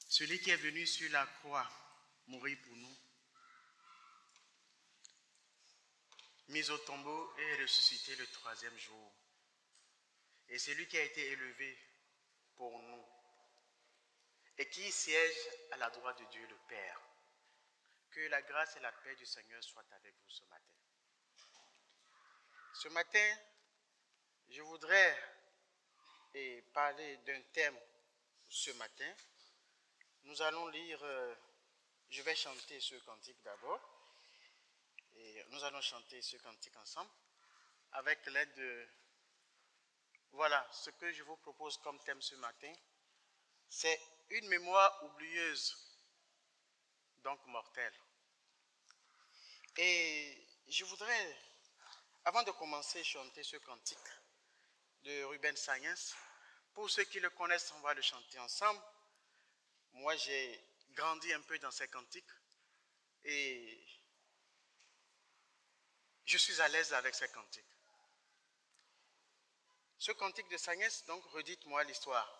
Celui qui est venu sur la croix mourir pour nous, mis au tombeau et ressuscité le troisième jour. Et celui qui a été élevé pour nous et qui siège à la droite de Dieu le Père. Que la grâce et la paix du Seigneur soient avec vous ce matin. Ce matin, je voudrais parler d'un thème ce matin. Nous allons lire, je vais chanter ce cantique d'abord, et nous allons chanter ce cantique ensemble, avec l'aide de... Voilà, ce que je vous propose comme thème ce matin, c'est une mémoire oublieuse, donc mortelle. Et je voudrais, avant de commencer à chanter ce cantique de Ruben Sagnès, pour ceux qui le connaissent, on va le chanter ensemble. Moi, j'ai grandi un peu dans ces cantiques et je suis à l'aise avec ces cantiques. Ce cantique de Sagnès, donc, redites-moi l'histoire.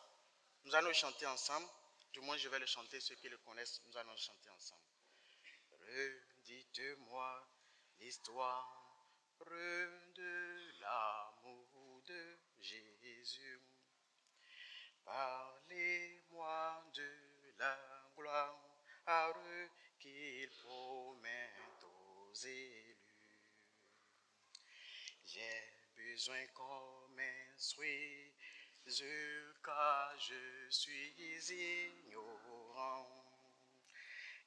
Nous allons le chanter ensemble. Du moins, je vais le chanter, ceux qui le connaissent, nous allons le chanter ensemble. Redites-moi l'histoire de l'amour de Jésus. Parlez-moi de la gloire qu'il promet aux élus. J'ai besoin qu'on m'instruise car je suis ignorant.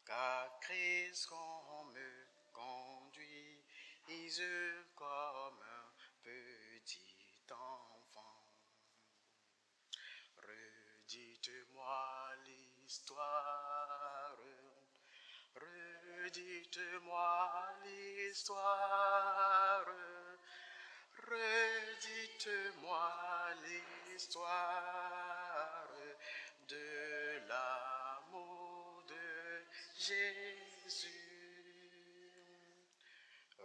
Car Christ qu'on me conduise comme un petit enfant. Redites-moi l'histoire, redites-moi l'histoire, redites-moi l'histoire de l'amour de Jésus.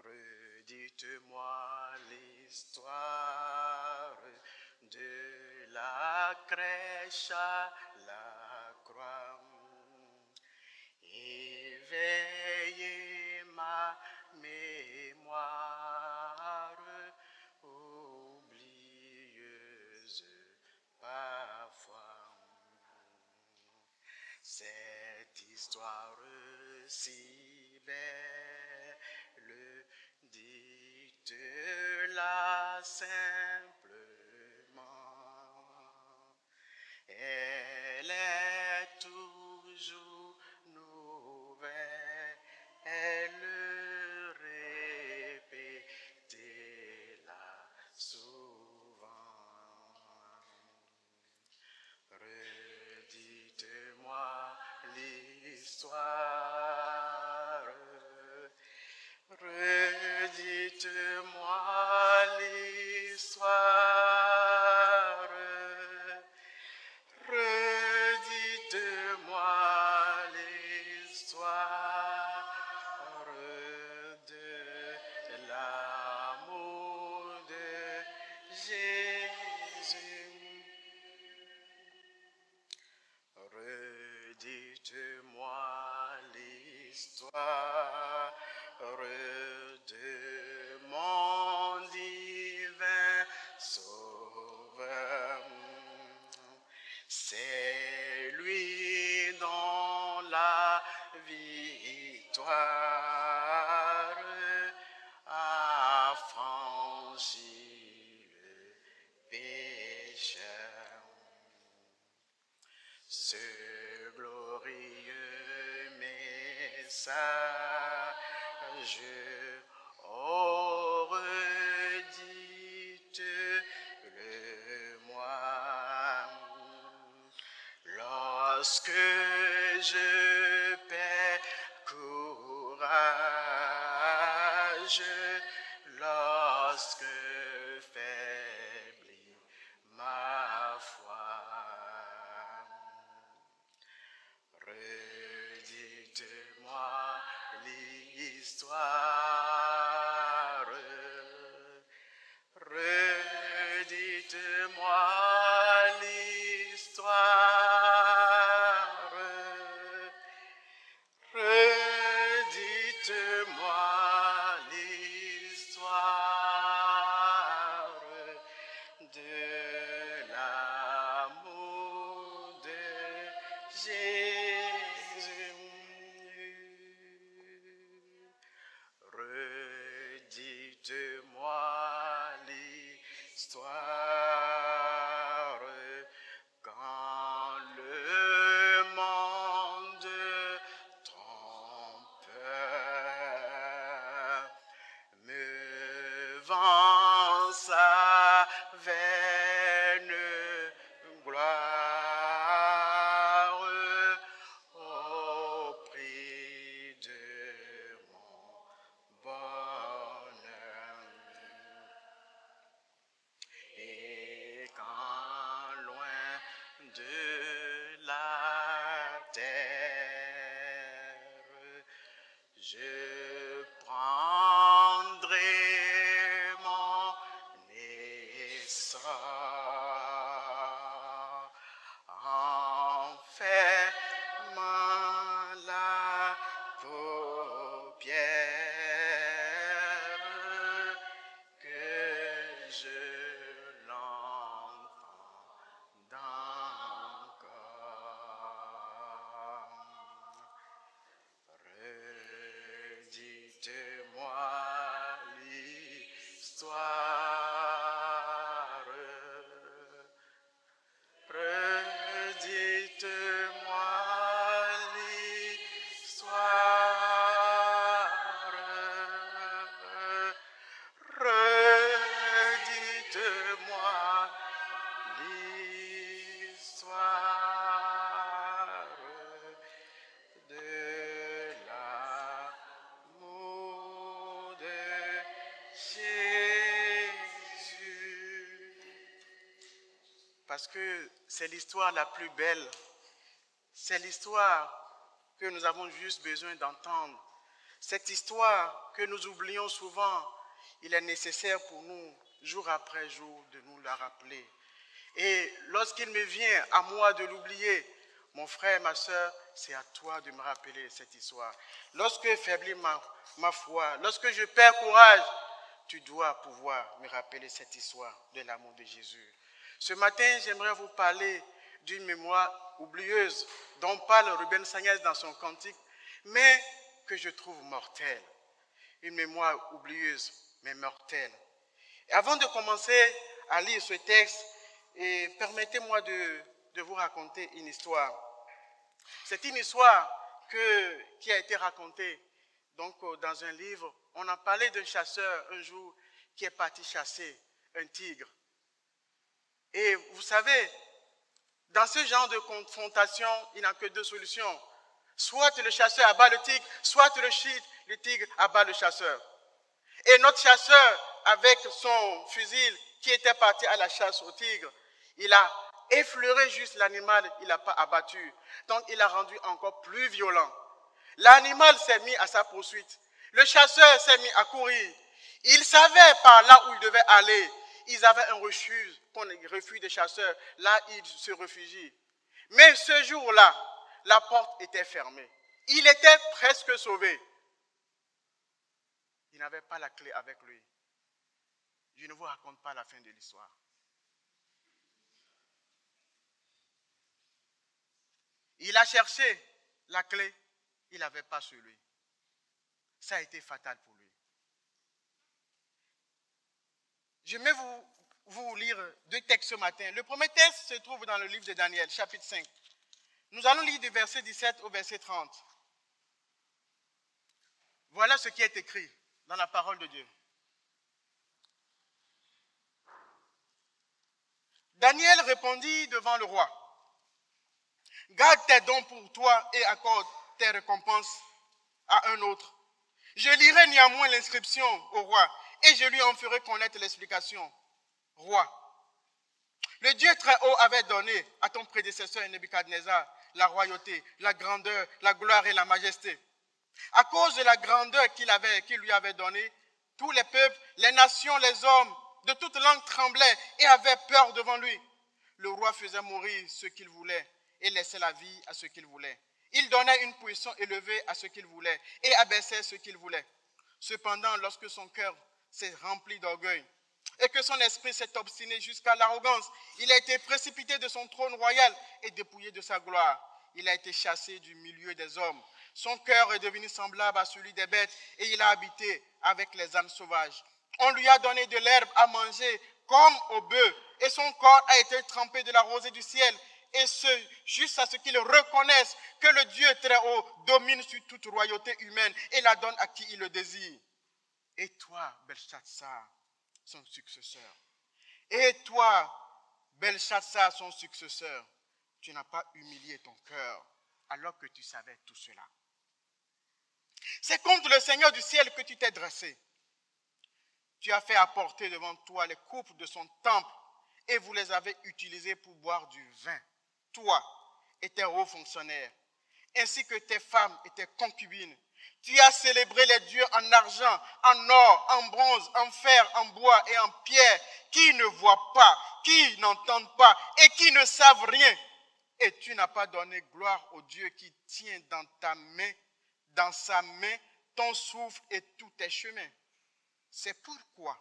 Redites-moi l'histoire de la crèche à la croix. Éveillez ma mémoire oublieuse parfois. Cette histoire si belle, dites-la simplement. Elle est toujours nouvelle, répétez-la souvent. Redites-moi l'histoire, redites-moi l'histoire, redites-moi l'histoire de l'amour de Jésus. Redites-moi l'histoire de mon divin Sauveur. C'est lui dont la victoire a franchi le pécheur. Ce glorieux message, oh, redites-le-moi. Lorsque je perds courage lorsque faiblit ma foi. Redites-moi l'histoire, redites-moi l'histoire, redites-moi l'histoire de l'amour de Jésus. Redites-moi l'histoire quand le monde trompe, me vend sa vaine gloire au prix de mon bonheur. Et quand loin de la terre, je prendrai mon essor en fermant la paupière, que je l'entende encore. Redites-moi l'histoire, redites-moi l'histoire, redites-moi l'histoire de l'amour de Jésus. Parce que c'est l'histoire la plus belle. C'est l'histoire que nous avons juste besoin d'entendre. Cette histoire que nous oublions souvent, il est nécessaire pour nous, jour après jour, de nous la rappeler. Et lorsqu'il me vient à moi de l'oublier, mon frère, ma soeur, c'est à toi de me rappeler cette histoire. Lorsque faiblit ma foi, lorsque je perds courage, tu dois pouvoir me rappeler cette histoire de l'amour de Jésus. Ce matin, j'aimerais vous parler d'une mémoire oublieuse dont parle Ruben Sagnès dans son cantique, mais que je trouve mortelle. Une mémoire oublieuse, mais mortelle. Et avant de commencer à lire ce texte, permettez-moi de vous raconter une histoire. C'est une histoire qui a été racontée donc, dans un livre. On a parlé d'un chasseur un jour qui est parti chasser un tigre. Et vous savez, dans ce genre de confrontation, il n'y a que deux solutions. Soit le chasseur abat le tigre, soit le tigre abat le chasseur. Et notre chasseur, avec son fusil qui était parti à la chasse au tigre, il a effleuré juste l'animal, il n'a pas abattu. Donc il a rendu encore plus violent. L'animal s'est mis à sa poursuite. Le chasseur s'est mis à courir. Il savait par là où il devait aller. Ils avaient un refuge des chasseurs. Là, ils se réfugient. Mais ce jour-là, la porte était fermée. Il était presque sauvé. Il n'avait pas la clé avec lui. Je ne vous raconte pas la fin de l'histoire. Il a cherché la clé, il n'avait pas sur lui. Ça a été fatal pour lui. Je vais vous lire deux textes ce matin. Le premier texte se trouve dans le livre de Daniel, chapitre 5. Nous allons lire du verset 17 au verset 30. Voilà ce qui est écrit dans la parole de Dieu. Daniel répondit devant le roi. Garde tes dons pour toi et accorde tes récompenses à un autre. Je lirai néanmoins l'inscription au roi et je lui en ferai connaître l'explication. Roi, le Dieu très haut avait donné à ton prédécesseur Nebuchadnezzar la royauté, la grandeur, la gloire et la majesté. À cause de la grandeur qu'il lui avait donnée, tous les peuples, les nations, les hommes de toute langue tremblaient et avaient peur devant lui. Le roi faisait mourir ceux qu'il voulait et laissait la vie à ceux qu'il voulait. Il donnait une position élevée à ceux qu'il voulait et abaissait ceux qu'il voulait. Cependant, lorsque son cœur s'est rempli d'orgueil et que son esprit s'est obstiné jusqu'à l'arrogance, il a été précipité de son trône royal et dépouillé de sa gloire. Il a été chassé du milieu des hommes. Son cœur est devenu semblable à celui des bêtes et il a habité avec les ânes sauvages. On lui a donné de l'herbe à manger comme au bœuf et son corps a été trempé de la rosée du ciel. Et ce, juste à ce qu'ils reconnaissent que le Dieu très haut domine sur toute royauté humaine et la donne à qui il le désire. Et toi, Belshazzar, son successeur. Et toi, Belshazzar, son successeur, tu n'as pas humilié ton cœur alors que tu savais tout cela. C'est contre le Seigneur du ciel que tu t'es dressé. Tu as fait apporter devant toi les coupes de son temple et vous les avez utilisées pour boire du vin. Toi et tes hauts fonctionnaires, ainsi que tes femmes et tes concubines. Tu as célébré les dieux en argent, en or, en bronze, en fer, en bois et en pierre, qui ne voient pas, qui n'entendent pas et qui ne savent rien. Et tu n'as pas donné gloire au Dieu qui tient dans sa main, ton souffle et tous tes chemins. C'est pourquoi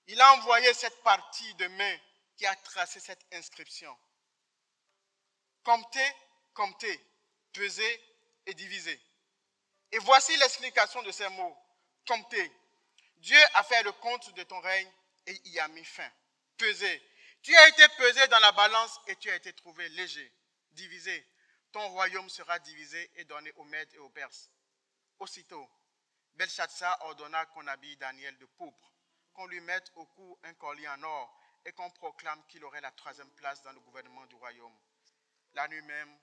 il a envoyé cette partie de main qui a tracé cette inscription. Comptez, comptez, pesez et divisez. Et voici l'explication de ces mots. Comptez. Dieu a fait le compte de ton règne et y a mis fin. Pesez. Tu as été pesé dans la balance et tu as été trouvé léger. Divisé. Ton royaume sera divisé et donné aux Mèdes et aux Perses. Aussitôt, Belshazzar ordonna qu'on habille Daniel de pourpre, qu'on lui mette au cou un collier en or et qu'on proclame qu'il aurait la 3e place dans le gouvernement du royaume. La nuit même,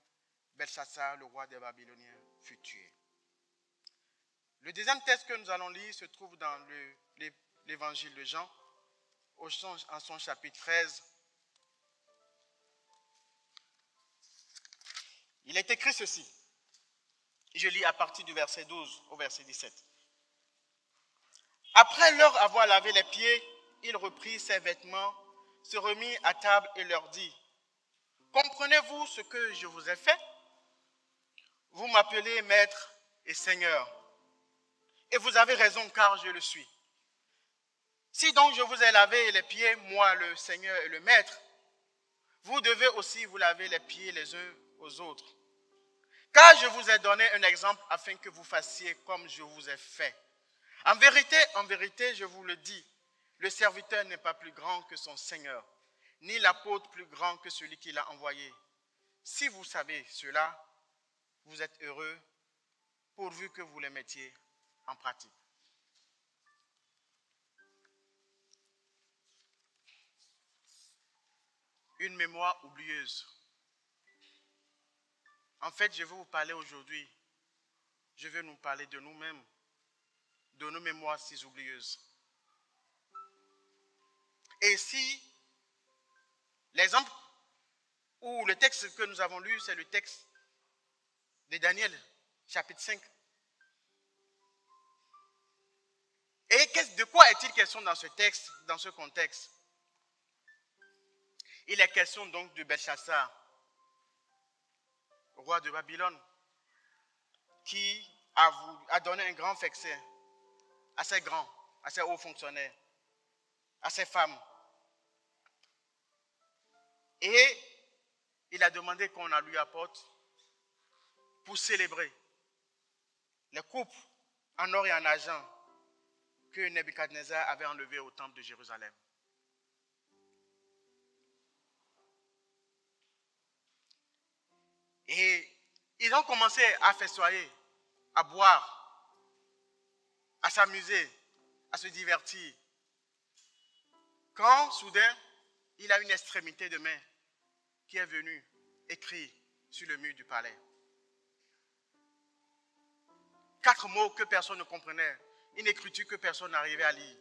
Belshazzar, le roi des Babyloniens, fut tué. Le deuxième texte que nous allons lire se trouve dans l'évangile de Jean, en son chapitre 13. Il est écrit ceci. Je lis à partir du verset 12 au verset 17. Après leur avoir lavé les pieds, il reprit ses vêtements, se remit à table et leur dit, « Comprenez-vous ce que je vous ai fait? Vous m'appelez maître et seigneur, et vous avez raison car je le suis. Si donc je vous ai lavé les pieds, moi le Seigneur et le maître, vous devez aussi vous laver les pieds les uns aux autres. Car je vous ai donné un exemple afin que vous fassiez comme je vous ai fait. En vérité, je vous le dis, le serviteur n'est pas plus grand que son Seigneur, ni l'apôtre plus grand que celui qui l'a envoyé. Si vous savez cela, vous êtes heureux, pourvu que vous les mettiez en pratique. » Une mémoire oublieuse. En fait, je vais vous parler aujourd'hui, je vais nous parler de nous-mêmes, de nos mémoires si oublieuses. Et si l'exemple ou le texte que nous avons lu, c'est le texte de Daniel, chapitre 5. Et de quoi est-il question dans ce texte, dans ce contexte? Il est question donc de Belshazzar, roi de Babylone, qui a donné un grand succès à ses hauts fonctionnaires, à ses femmes. Et il a demandé qu'on la lui apporte pour célébrer les coupes en or et en argent que Nebuchadnezzar avait enlevées au temple de Jérusalem. Et ils ont commencé à festoyer, à boire, à s'amuser, à se divertir. Quand, soudain, il a une extrémité de main qui est venue écrire sur le mur du palais. 4 mots que personne ne comprenait. Une écriture que personne n'arrivait à lire.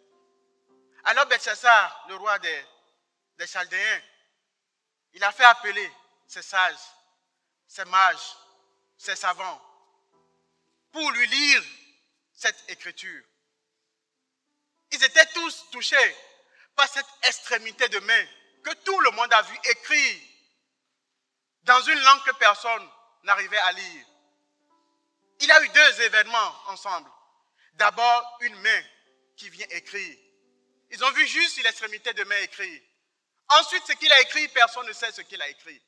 Alors Belchassar, le roi des Chaldéens, il a fait appeler ses sages, ses mages, ses savants, pour lui lire cette écriture. Ils étaient tous touchés par cette extrémité de main que tout le monde a vu écrire dans une langue que personne n'arrivait à lire. Il y a eu 2 événements ensemble. D'abord, une main qui vient écrire. Ils ont vu juste l'extrémité de main écrire. Ensuite, ce qu'il a écrit, personne ne sait ce qu'il a écrit.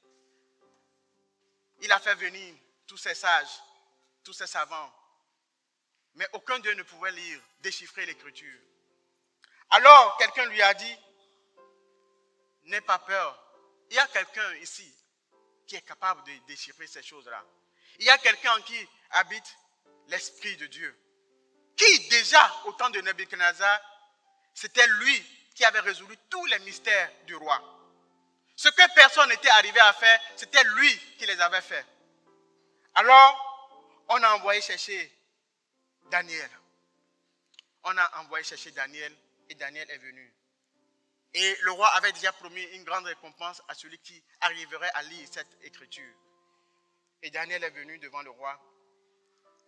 Il a fait venir tous ces sages, tous ces savants. Mais aucun d'eux ne pouvait lire, déchiffrer l'écriture. Alors, quelqu'un lui a dit, n'aie pas peur. Il y a quelqu'un ici qui est capable de déchiffrer ces choses-là. Il y a quelqu'un en qui habite l'Esprit de Dieu. Qui déjà, au temps de Nebuchadnezzar, c'était lui qui avait résolu tous les mystères du roi. Ce que personne n'était arrivé à faire, c'était lui qui les avait fait. Alors, on a envoyé chercher Daniel. On a envoyé chercher Daniel et Daniel est venu. Et le roi avait déjà promis une grande récompense à celui qui arriverait à lire cette écriture. Et Daniel est venu devant le roi.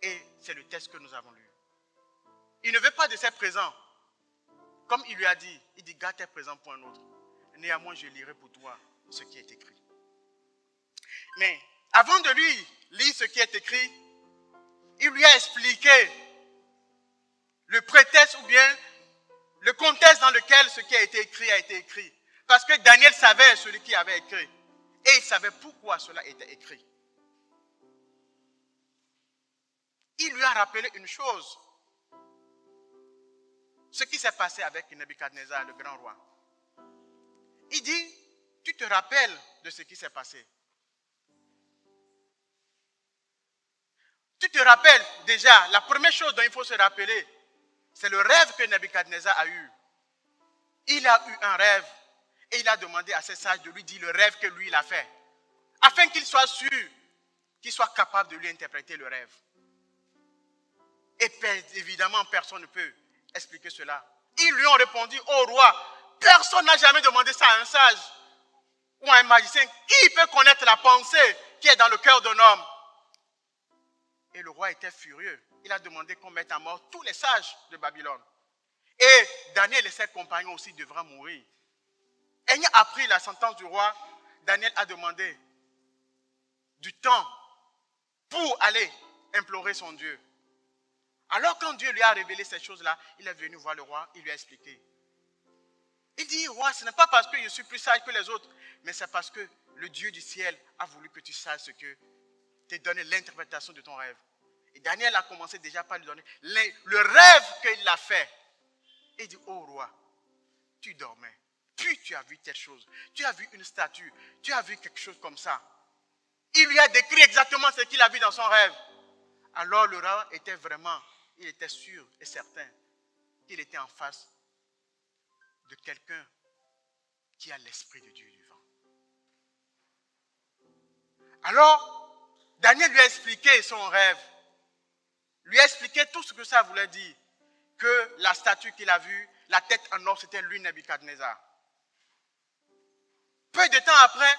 Et c'est le texte que nous avons lu. Il ne veut pas de ses présents. Comme il lui a dit, il dit, garde tes présents pour un autre. Néanmoins, je lirai pour toi ce qui est écrit. Mais avant de lui lire ce qui est écrit, il lui a expliqué le prétexte ou bien le contexte dans lequel ce qui a été écrit. Parce que Daniel savait celui qui avait écrit. Et il savait pourquoi cela était écrit. Il lui a rappelé une chose. Ce qui s'est passé avec Nebuchadnezzar, le grand roi. Il dit, tu te rappelles de ce qui s'est passé. Tu te rappelles déjà, la première chose dont il faut se rappeler, c'est le rêve que Nebuchadnezzar a eu. Il a eu un rêve et il a demandé à ses sages de lui dire le rêve que lui il a fait. Afin qu'il soit sûr, qu'il soit capable de lui interpréter le rêve. Et évidemment, personne ne peut expliquer cela. Ils lui ont répondu, oh roi, personne n'a jamais demandé ça à un sage ou à un magicien. Qui peut connaître la pensée qui est dans le cœur d'un homme? Et le roi était furieux. Il a demandé qu'on mette à mort tous les sages de Babylone. Et Daniel et ses compagnons aussi devront mourir. Ayant appris la sentence du roi, Daniel a demandé du temps pour aller implorer son Dieu. Alors quand Dieu lui a révélé ces choses-là, il est venu voir le roi, il lui a expliqué. Il dit, roi, ce n'est pas parce que je suis plus sage que les autres, mais c'est parce que le Dieu du ciel a voulu que tu saches ce que t'ai donné l'interprétation de ton rêve. Et Daniel a commencé déjà par lui donner le rêve qu'il a fait. Et il dit, oh roi, tu dormais, puis tu as vu telle chose, tu as vu une statue, tu as vu quelque chose comme ça. Il lui a décrit exactement ce qu'il a vu dans son rêve. Alors le roi était vraiment, il était sûr et certain qu'il était en face de quelqu'un qui a l'esprit de Dieu vivant. Alors, Daniel lui a expliqué son rêve, lui a expliqué tout ce que ça voulait dire, que la statue qu'il a vue, la tête en or, c'était lui, Nebuchadnezzar. Peu de temps après,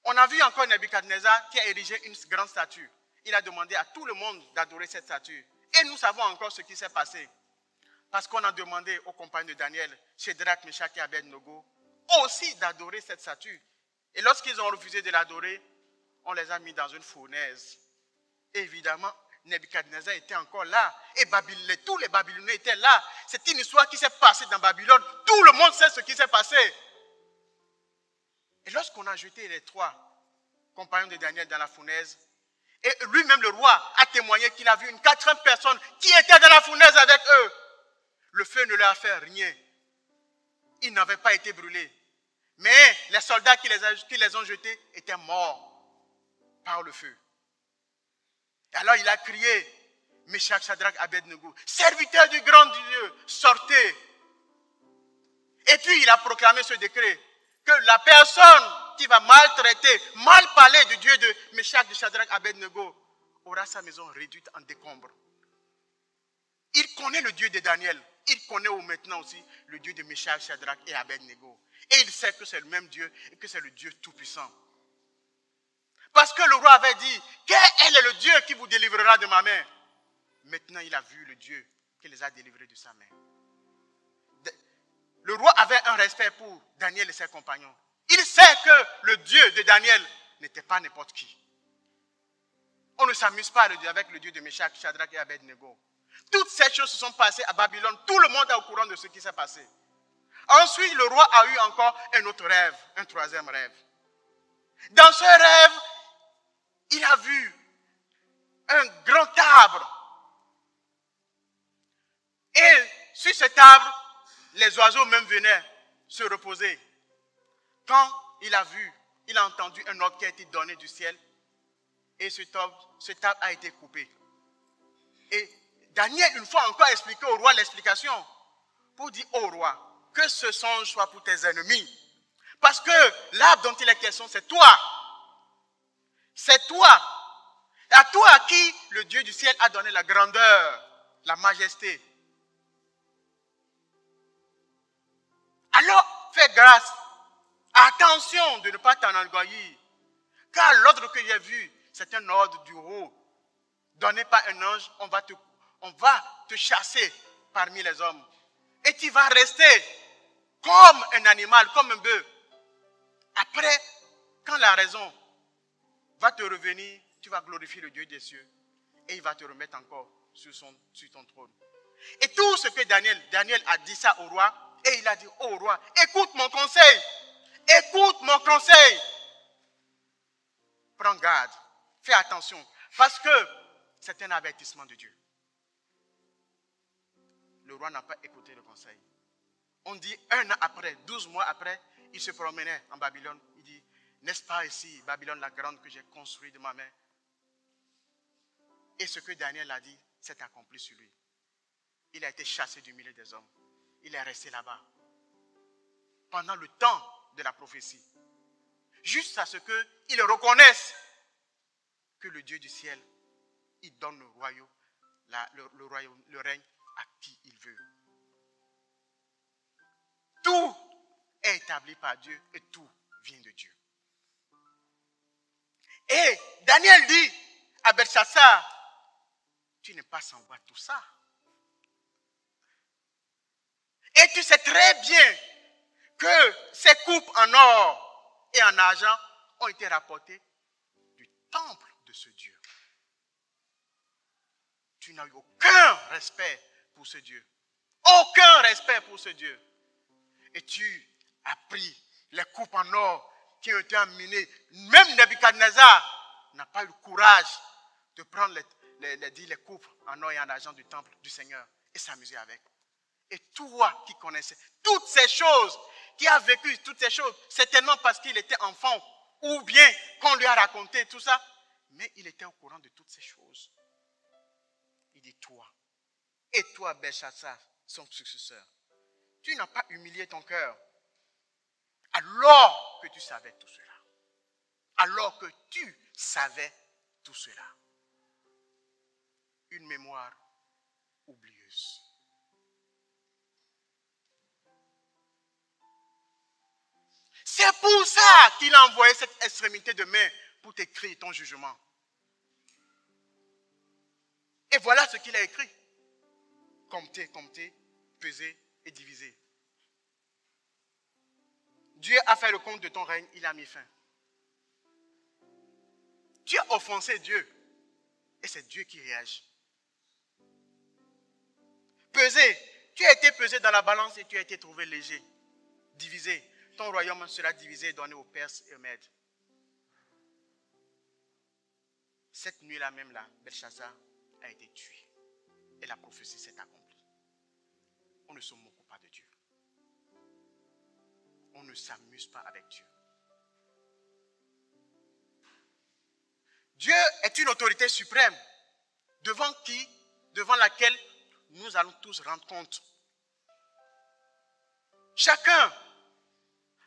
on a vu encore Nebuchadnezzar qui a érigé une grande statue. Il a demandé à tout le monde d'adorer cette statue. Et nous savons encore ce qui s'est passé. Parce qu'on a demandé aux compagnons de Daniel, Shadrach, Meshach et Abednego, aussi d'adorer cette statue. Et lorsqu'ils ont refusé de l'adorer, on les a mis dans une fournaise. Et évidemment, Nebuchadnezzar était encore là. Et tous les Babyloniens étaient là. C'est une histoire qui s'est passée dans Babylone. Tout le monde sait ce qui s'est passé. Et lorsqu'on a jeté les 3 compagnons de Daniel dans la fournaise, et lui-même le roi a témoigné qu'il a vu une 4e personne qui était dans la fournaise avec eux. Le feu ne leur a fait rien. Ils n'avaient pas été brûlés. Mais les soldats qui les ont jetés étaient morts par le feu. Et alors il a crié, Meshach, Shadrach, Abednego, serviteurs du grand Dieu, sortez. Et puis il a proclamé ce décret, que la personne qui va maltraiter, mal parler du Dieu de Meshach, de Shadrach, Abednego, aura sa maison réduite en décombres. Il connaît le Dieu de Daniel. Il connaît maintenant aussi le Dieu de Meshach, Shadrach et Abednego. Et il sait que c'est le même Dieu et que c'est le Dieu tout-puissant. Parce que le roi avait dit, quel est le Dieu qui vous délivrera de ma main? Maintenant, il a vu le Dieu qui les a délivrés de sa main. Le roi avait un respect pour Daniel et ses compagnons. Il sait que le Dieu de Daniel n'était pas n'importe qui. On ne s'amuse pas avec le Dieu de Meshach, Shadrach et Abednego. Toutes ces choses se sont passées à Babylone. Tout le monde est au courant de ce qui s'est passé. Ensuite, le roi a eu encore un autre rêve, un troisième rêve. Dans ce rêve, il a vu un grand arbre. Et sur cet arbre, les oiseaux même venaient se reposer. Quand il a entendu un ordre qui a été donné du ciel, et cet arbre a été coupé. Et Daniel, une fois encore, a expliqué au roi l'explication pour dire au roi que ce songe soit pour tes ennemis. Parce que l'arbre dont il est question, c'est toi. C'est toi. À toi à qui le Dieu du ciel a donné la grandeur, la majesté. Alors, fais grâce. Attention de ne pas t'enorgueillir. Car l'ordre que j'ai vu, c'est un ordre du haut. Donné par un ange, on va te chasser parmi les hommes. Et tu vas rester comme un animal, comme un bœuf. Après, quand la raison va te revenir, tu vas glorifier le Dieu des cieux. Et il va te remettre encore sur ton trône. Et tout ce que Daniel a dit ça au roi, et il a dit au roi, écoute mon conseil. Écoute mon conseil. Prends garde. Fais attention. Parce que c'est un avertissement de Dieu. Le roi n'a pas écouté le conseil. On dit 1 an après, 12 mois après, il se promenait en Babylone. Il dit, n'est-ce pas ici, Babylone la grande que j'ai construite de ma main? Et ce que Daniel a dit s'est accompli sur lui. Il a été chassé du milieu des hommes. Il est resté là-bas. Pendant le temps de la prophétie. Juste à ce qu'ils reconnaissent que le Dieu du ciel, il donne le royaume, le règne à qui il veut. Tout est établi par Dieu et tout vient de Dieu. Et Daniel dit à Belchassar, tu n'es pas sans voir tout ça. Et tu sais très bien que ces coupes en or et en argent ont été rapportées du temple de ce Dieu. Tu n'as eu aucun respect pour ce Dieu. Aucun respect pour ce Dieu. Et tu as pris les coupes en or qui ont été amenées. Même Nebuchadnezzar n'a pas eu le courage de prendre les coupes en or et en argent du temple du Seigneur et s'amuser avec. Et toi qui connaissais toutes ces choses, qui a vécu toutes ces choses, certainement parce qu'il était enfant, ou bien qu'on lui a raconté tout ça, mais il était au courant de toutes ces choses. Il dit toi, et toi Belchassar, son successeur, tu n'as pas humilié ton cœur alors que tu savais tout cela. Alors que tu savais tout cela. Une mémoire oublieuse. C'est pour ça qu'il a envoyé cette extrémité de main pour t'écrire ton jugement. Et voilà ce qu'il a écrit. Compter, peser et diviser. Dieu a fait le compte de ton règne, il a mis fin. Tu as offensé Dieu et c'est Dieu qui réagit. Peser, tu as été pesé dans la balance et tu as été trouvé léger. Divisé, ton royaume sera divisé et donné aux Perses et aux Mèdes. Cette nuit-là même, Belchassar a été tué. Et la prophétie s'est accomplie. On ne se moque pas de Dieu. On ne s'amuse pas avec Dieu. Dieu est une autorité suprême devant laquelle nous allons tous rendre compte. Chacun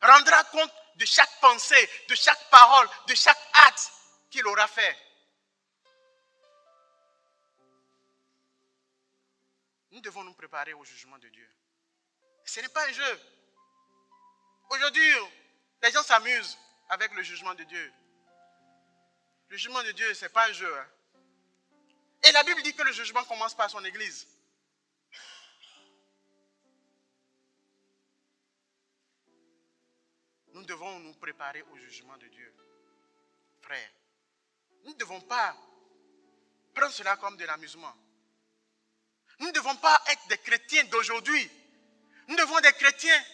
rendra compte de chaque pensée, de chaque parole, de chaque acte qu'il aura fait. Nous devons nous préparer au jugement de Dieu. Ce n'est pas un jeu. Aujourd'hui, les gens s'amusent avec le jugement de Dieu. Le jugement de Dieu, ce n'est pas un jeu. Et la Bible dit que le jugement commence par son église. Nous devons nous préparer au jugement de Dieu. Frère, nous ne devons pas prendre cela comme de l'amusement. Nous ne devons pas être des chrétiens d'aujourd'hui. Nous devons être des chrétiens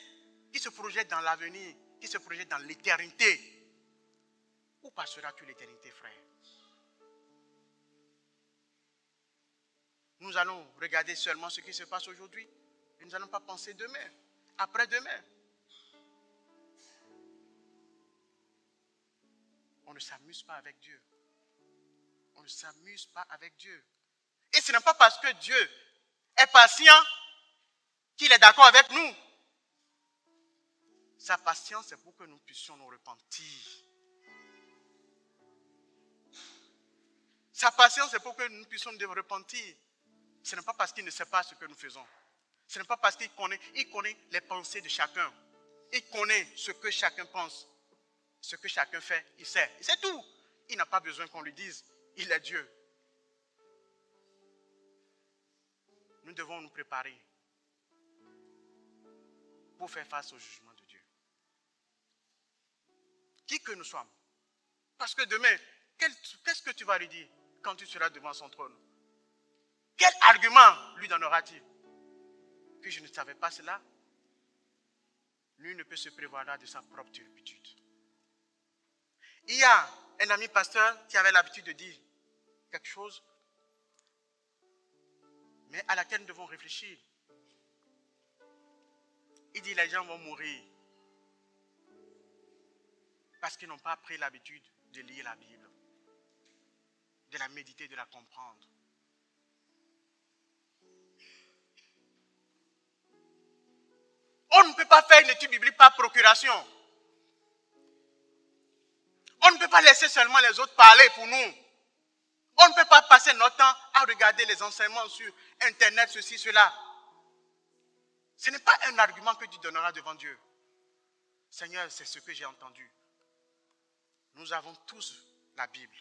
qui se projettent dans l'avenir, qui se projettent dans l'éternité. Où passeras-tu l'éternité, frère? Nous allons regarder seulement ce qui se passe aujourd'hui. Et nous n'allons pas penser demain, après-demain. On ne s'amuse pas avec Dieu. On ne s'amuse pas avec Dieu. Et ce n'est pas parce que Dieu est patient qu'il est d'accord avec nous. Sa patience, c'est pour que nous puissions nous repentir. Sa patience, c'est pour que nous puissions nous repentir. Ce n'est pas parce qu'il ne sait pas ce que nous faisons. Ce n'est pas parce qu'il connaît les pensées de chacun. Il connaît ce que chacun pense. Ce que chacun fait, il sait. C'est tout. Il n'a pas besoin qu'on lui dise. Il est Dieu. Nous devons nous préparer pour faire face au jugement de Dieu. Qui que nous sommes. Parce que demain, qu'est-ce que tu vas lui dire quand tu seras devant son trône? Quel argument lui donnera-t-il? Que je ne savais pas cela? Lui ne peut se prévoir de sa propre turpitude. Il y a un ami pasteur qui avait l'habitude de dire quelque chose, mais à laquelle nous devons réfléchir. Il dit les gens vont mourir parce qu'ils n'ont pas pris l'habitude de lire la Bible, de la méditer, de la comprendre. On ne peut pas faire une étude biblique par procuration. On ne peut pas laisser seulement les autres parler pour nous. On ne peut pas passer notre temps à regarder les enseignements sur Internet, ceci, cela. Ce n'est pas un argument que tu donneras devant Dieu. Seigneur, c'est ce que j'ai entendu. Nous avons tous la Bible.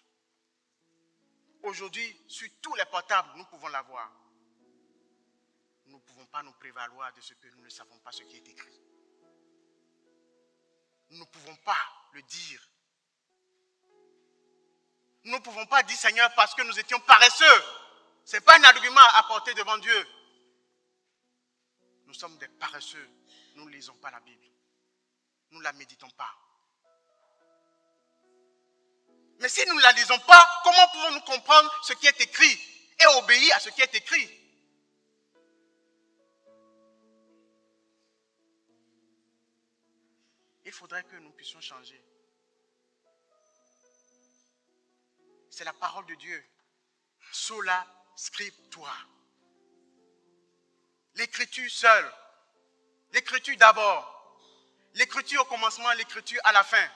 Aujourd'hui, sur tous les portables, nous pouvons la voir. Nous ne pouvons pas nous prévaloir de ce que nous ne savons pas ce qui est écrit. Nous ne pouvons pas le dire. Nous ne pouvons pas dire Seigneur parce que nous étions paresseux. Ce n'est pas un argument à porter devant Dieu. Nous sommes des paresseux. Nous ne lisons pas la Bible. Nous ne la méditons pas. Mais si nous ne la lisons pas, comment pouvons-nous comprendre ce qui est écrit et obéir à ce qui est écrit? Il faudrait que nous puissions changer. C'est la parole de Dieu. Sola scriptura. L'écriture seule. L'écriture d'abord. L'écriture au commencement, l'écriture à la fin.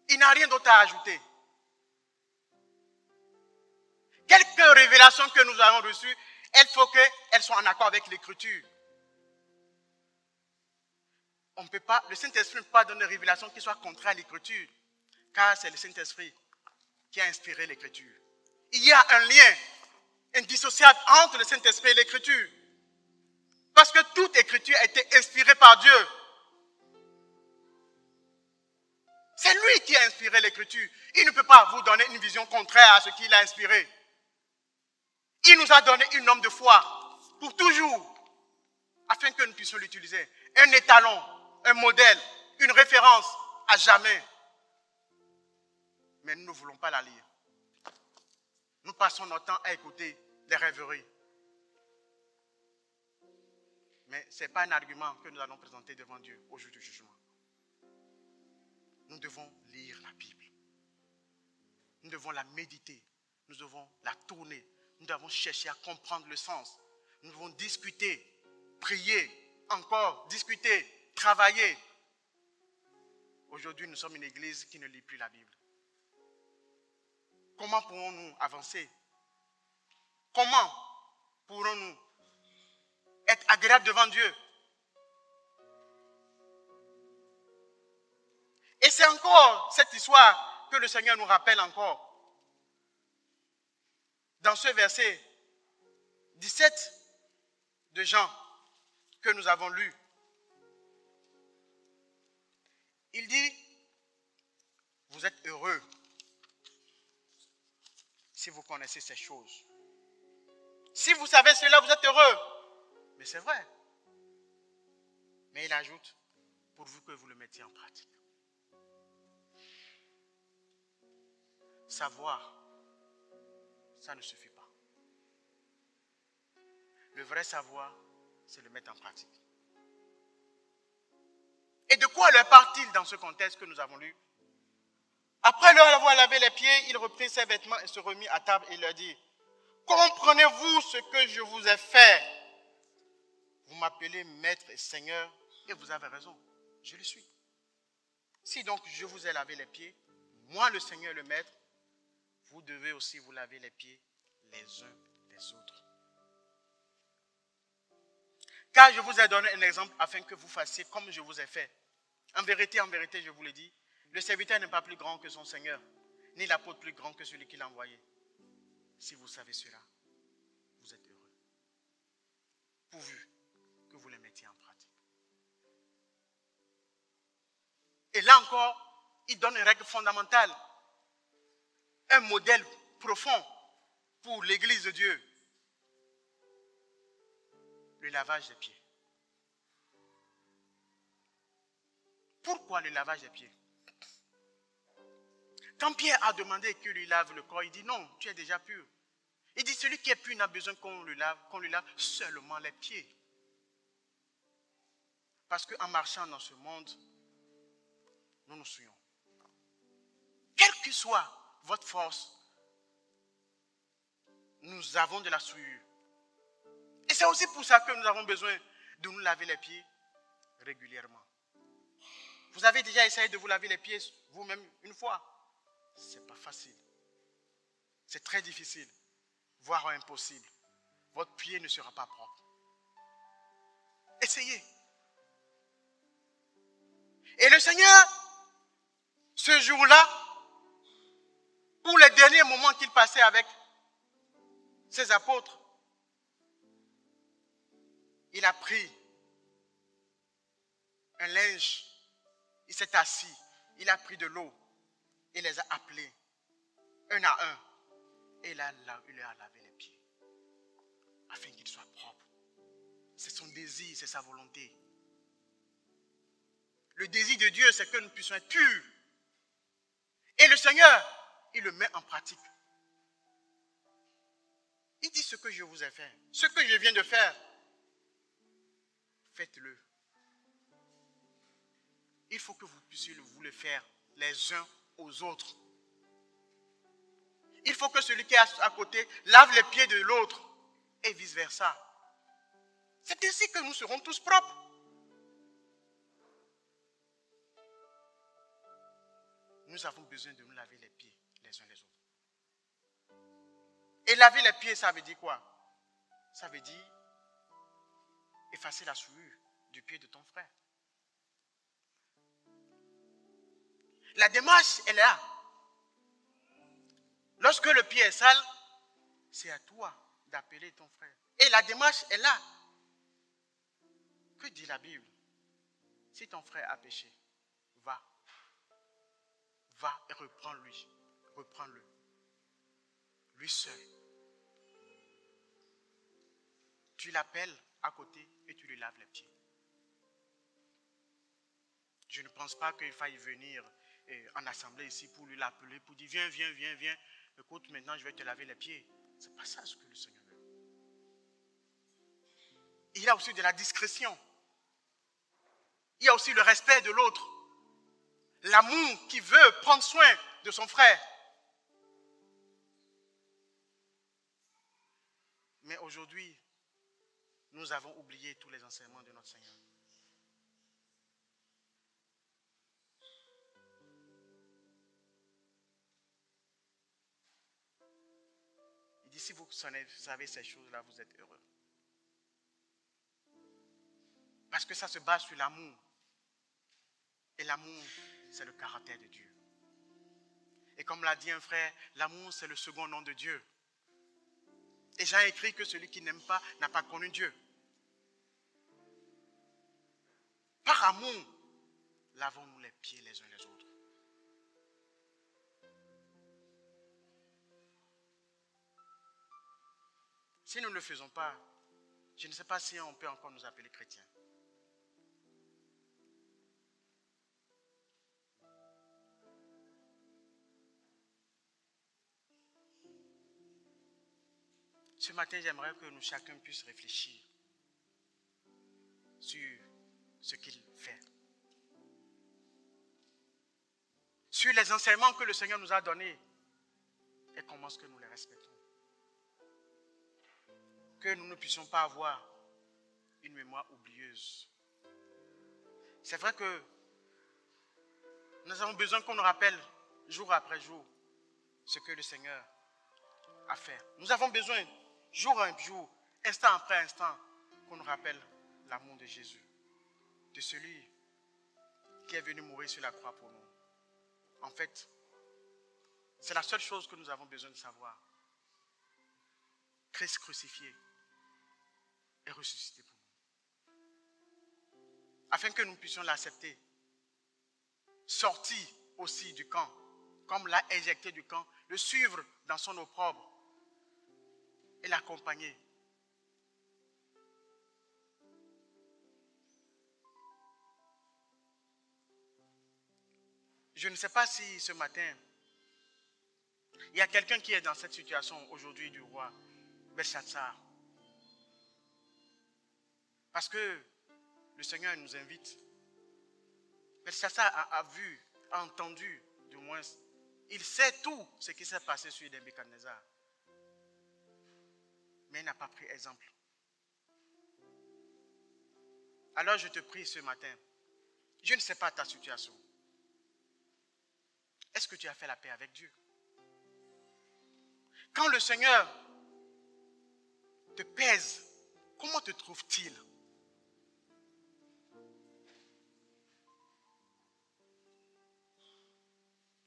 Il n'a rien d'autre à ajouter. Quelques révélations que nous avons reçues, il faut qu'elles soient en accord avec l'écriture. On ne peut pas, le Saint-Esprit ne peut pas donner une révélation qui soit contraire à l'écriture, car c'est le Saint-Esprit qui a inspiré l'écriture. Il y a un lien indissociable entre le Saint-Esprit et l'écriture. Parce que toute écriture a été inspirée par Dieu. C'est lui qui a inspiré l'écriture. Il ne peut pas vous donner une vision contraire à ce qu'il a inspiré. Il nous a donné une norme de foi pour toujours, afin que nous puissions l'utiliser. Un étalon, un modèle, une référence à jamais. Mais nous ne voulons pas la lire. Nous passons notre temps à écouter des rêveries. Mais ce n'est pas un argument que nous allons présenter devant Dieu au jour du jugement. Nous devons lire la Bible. Nous devons la méditer. Nous devons la tourner. Nous devons chercher à comprendre le sens. Nous devons discuter, prier, encore discuter, travailler. Aujourd'hui, nous sommes une église qui ne lit plus la Bible. Comment pouvons-nous avancer? Comment pourrons-nous être agréables devant Dieu? Et c'est encore cette histoire que le Seigneur nous rappelle encore. Dans ce verset 17 de Jean que nous avons lu, il dit, vous êtes heureux si vous connaissez ces choses. Si vous savez cela, vous êtes heureux. Mais c'est vrai. Mais il ajoute, pourvu que vous le mettiez en pratique. Savoir, ça ne suffit pas. Le vrai savoir, c'est le mettre en pratique. Et de quoi leur parle-t-il dans ce contexte que nous avons lu? Après leur avoir lavé les pieds, il reprit ses vêtements et se remit à table et leur dit, comprenez-vous ce que je vous ai fait? Vous m'appelez maître et seigneur et vous avez raison, je le suis. Si donc je vous ai lavé les pieds, moi le Seigneur le maître, vous devez aussi vous laver les pieds les uns des autres. Car je vous ai donné un exemple afin que vous fassiez comme je vous ai fait. En vérité, je vous le dis, le serviteur n'est pas plus grand que son Seigneur, ni l'apôtre plus grand que celui qui l'a envoyé. Si vous savez cela, vous êtes heureux. Pourvu que vous les mettiez en pratique. Et là encore, il donne une règle fondamentale, un modèle profond pour l'Église de Dieu. Le lavage des pieds. Pourquoi le lavage des pieds? Quand Pierre a demandé qu'il lui lave le corps, il dit non, tu es déjà pur. Il dit celui qui est pur n'a besoin qu'on lui lave seulement les pieds. Parce qu'en marchant dans ce monde, nous nous souillons. Quelle que soit votre force, nous avons de la souillure. Et c'est aussi pour ça que nous avons besoin de nous laver les pieds régulièrement. Vous avez déjà essayé de vous laver les pieds vous-même une fois? Ce n'est pas facile. C'est très difficile, voire impossible. Votre pied ne sera pas propre. Essayez. Et le Seigneur, ce jour-là, pour les derniers moments qu'il passait avec ses apôtres, il a pris un linge, il s'est assis, il a pris de l'eau, il les a appelés, un à un, et il leur a lavé les pieds, afin qu'ils soient propres. C'est son désir, c'est sa volonté. Le désir de Dieu, c'est que nous puissions être purs. Et le Seigneur, il le met en pratique. Il dit ce que je vous ai fait, ce que je viens de faire, faites-le. Il faut que vous puissiez vous le faire les uns aux autres. Il faut que celui qui est à côté lave les pieds de l'autre et vice-versa. C'est ainsi que nous serons tous propres. Nous avons besoin de nous laver les pieds les uns les autres. Et laver les pieds, ça veut dire quoi? Ça veut dire effacer la souillure du pied de ton frère. La démarche, elle est là. Lorsque le pied est sale, c'est à toi d'appeler ton frère. Et la démarche est là. Que dit la Bible? Si ton frère a péché, va et reprends-lui. Reprends-le. Lui seul. Tu l'appelles à côté et tu lui laves les pieds. Je ne pense pas qu'il faille venir en assemblée ici pour lui l'appeler, pour dire viens. Écoute, maintenant je vais te laver les pieds. Ce n'est pas ça ce que le Seigneur veut. Il y a aussi de la discrétion. Il y a aussi le respect de l'autre. L'amour qui veut prendre soin de son frère. Mais aujourd'hui, nous avons oublié tous les enseignements de notre Seigneur. Il dit si vous savez ces choses-là, vous êtes heureux. Parce que ça se base sur l'amour. Et l'amour, c'est le caractère de Dieu. Et comme l'a dit un frère, l'amour, c'est le second nom de Dieu. Et Jean écrit que celui qui n'aime pas n'a pas connu Dieu. Par amour, lavons-nous les pieds les uns les autres. Si nous ne le faisons pas, je ne sais pas si on peut encore nous appeler chrétiens. Ce matin, j'aimerais que nous chacun puisse réfléchir sur ce qu'il fait. Sur les enseignements que le Seigneur nous a donnés et comment est-ce que nous les respectons. Que nous ne puissions pas avoir une mémoire oublieuse. C'est vrai que nous avons besoin qu'on nous rappelle jour après jour ce que le Seigneur a fait. Nous avons besoin jour après jour, instant après instant, qu'on nous rappelle l'amour de Jésus, de celui qui est venu mourir sur la croix pour nous. En fait, c'est la seule chose que nous avons besoin de savoir. Christ crucifié et ressuscité pour nous. Afin que nous puissions l'accepter. Sorti aussi du camp, comme l'a éjecté du camp, le suivre dans son opprobre et l'accompagner. Je ne sais pas si ce matin, il y a quelqu'un qui est dans cette situation aujourd'hui du roi Belshazzar. Parce que le Seigneur nous invite. Belshazzar a vu, a entendu, du moins, il sait tout ce qui s'est passé sur Nebuchadnezzar. Mais il n'a pas pris exemple. Alors je te prie ce matin, je ne sais pas ta situation. Est-ce que tu as fait la paix avec Dieu? Quand le Seigneur te pèse, comment te trouve-t-il?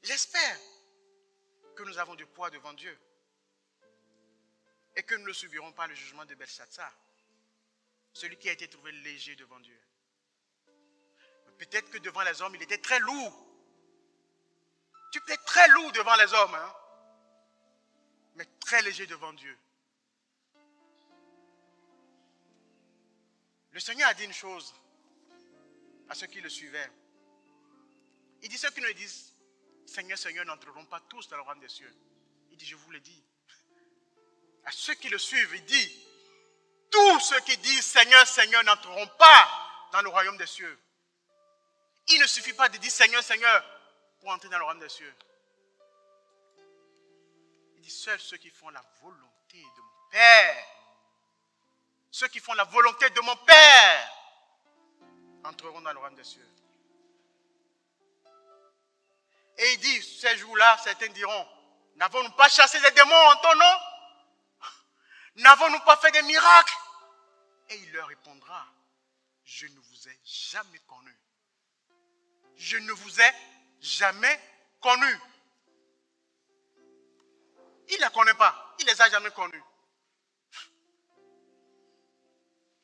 J'espère que nous avons du poids devant Dieu et que nous ne subirons pas le jugement de Belshazzar, celui qui a été trouvé léger devant Dieu. Peut-être que devant les hommes, il était très lourd. Tu peux être très lourd devant les hommes, hein? Mais très léger devant Dieu. Le Seigneur a dit une chose à ceux qui le suivaient. Il dit, ceux qui nous disent Seigneur, Seigneur, n'entreront pas tous dans le royaume des cieux. Il dit, je vous le dis. À ceux qui le suivent, il dit, tous ceux qui disent Seigneur, Seigneur, n'entreront pas dans le royaume des cieux. Il ne suffit pas de dire Seigneur, Seigneur pour entrer dans le royaume des cieux. Il dit, seuls ceux qui font la volonté de mon Père, ceux qui font la volonté de mon Père, entreront dans le royaume des cieux. Et il dit, ces jours-là, certains diront, n'avons-nous pas chassé des démons en ton nom? N'avons-nous pas fait des miracles? Et il leur répondra, je ne vous ai jamais connu. Je ne vous ai jamais connus. Il ne les connaît pas. Il ne les a jamais connus.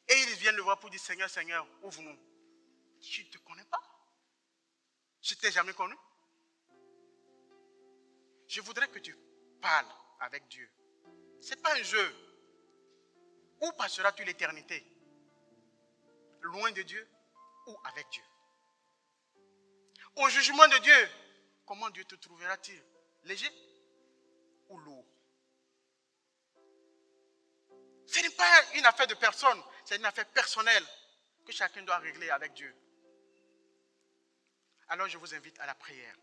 Et ils viennent le voir pour dire, Seigneur, Seigneur, ouvre-nous. Je ne te connais pas. Je ne t'ai jamais connu. Je voudrais que tu parles avec Dieu. Ce n'est pas un jeu. Où passeras-tu l'éternité? Loin de Dieu ou avec Dieu? Au jugement de Dieu, comment Dieu te trouvera-t-il? Léger ou lourd? Ce n'est pas une affaire de personne, c'est une affaire personnelle que chacun doit régler avec Dieu. Alors je vous invite à la prière.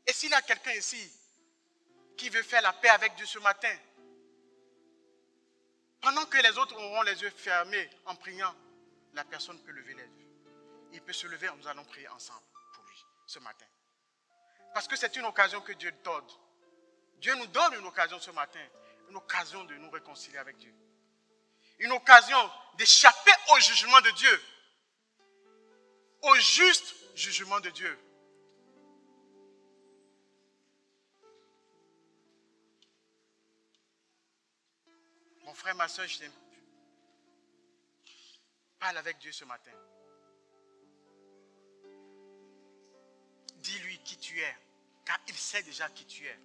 Et s'il y a quelqu'un ici qui veut faire la paix avec Dieu ce matin, pendant que les autres auront les yeux fermés en priant, la personne peut lever les yeux. Il peut se lever, nous allons prier ensemble pour lui ce matin. Parce que c'est une occasion que Dieu donne Dieu nous donne une occasion ce matin, une occasion de nous réconcilier avec Dieu. Une occasion d'échapper au jugement de Dieu, au juste jugement de Dieu. Mon frère, ma soeur, je t'aime. Parle avec Dieu ce matin. Dis-lui qui tu es, car il sait déjà qui tu es.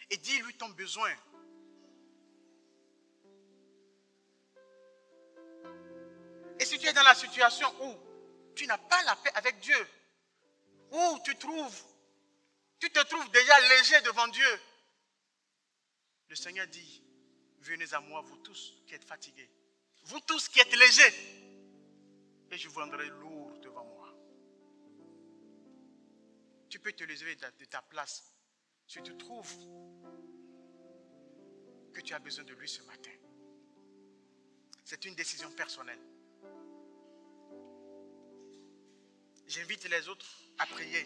Et dis-lui ton besoin. Et si tu es dans la situation où tu n'as pas la paix avec Dieu, où tu te trouves déjà léger devant Dieu, le Seigneur dit, venez à moi, vous tous qui êtes fatigués, vous tous qui êtes légers, et je vous rendrai lourd devant moi. Tu peux te lever de ta place si tu trouves que tu as besoin de lui ce matin. C'est une décision personnelle. J'invite les autres à prier.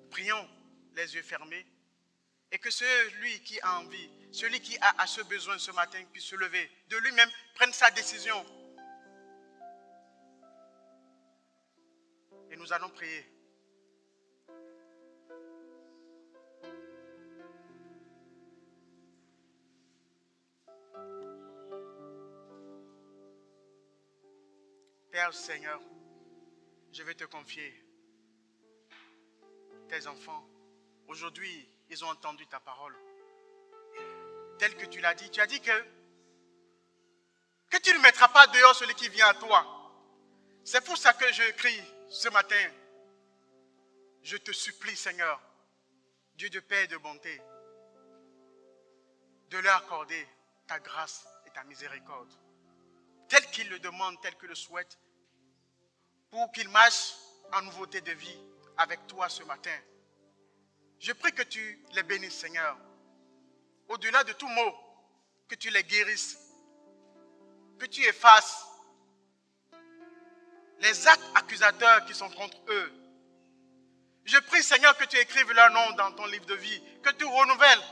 Prions les yeux fermés. Et que celui qui a envie, celui qui a ce besoin ce matin puisse se lever de lui-même, prenne sa décision. Et nous allons prier. Père Seigneur, je vais te confier tes enfants. Aujourd'hui, ils ont entendu ta parole. Tel que tu l'as dit. Tu as dit que tu ne mettras pas dehors celui qui vient à toi. C'est pour ça que je crie ce matin. Je te supplie, Seigneur, Dieu de paix et de bonté, de leur accorder ta grâce et ta miséricorde, tel qu'ils le demandent, tel qu'ils le souhaitent, pour qu'ils marchent en nouveauté de vie avec toi ce matin. Je prie que tu les bénisses, Seigneur. Au-delà de tout mot, que tu les guérisses. Que tu effaces les actes accusateurs qui sont contre eux. Je prie, Seigneur, que tu écrives leur nom dans ton livre de vie. Que tu renouvelles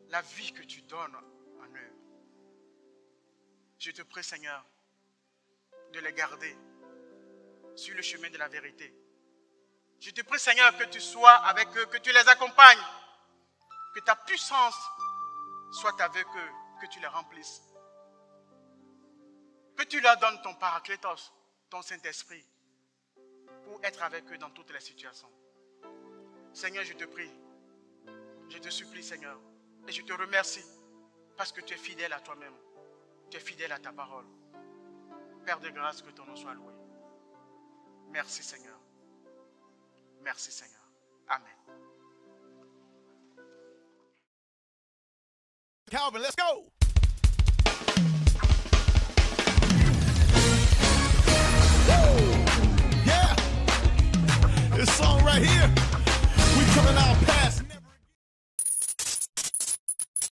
la vie que tu donnes en eux. Je te prie, Seigneur, de les garder sur le chemin de la vérité. Je te prie, Seigneur, que tu sois avec eux, que tu les accompagnes, que ta puissance soit avec eux, que tu les remplisses. Que tu leur donnes ton Paraclétos, ton Saint-Esprit, pour être avec eux dans toutes les situations. Seigneur, je te prie, je te supplie, Seigneur, et je te remercie parce que tu es fidèle à toi-même, tu es fidèle à ta parole. Père de grâce, que ton nom soit loué. Merci, Seigneur. Merci, Seigneur. Amen. Calvin, let's go. Woo! Yeah. This song right here.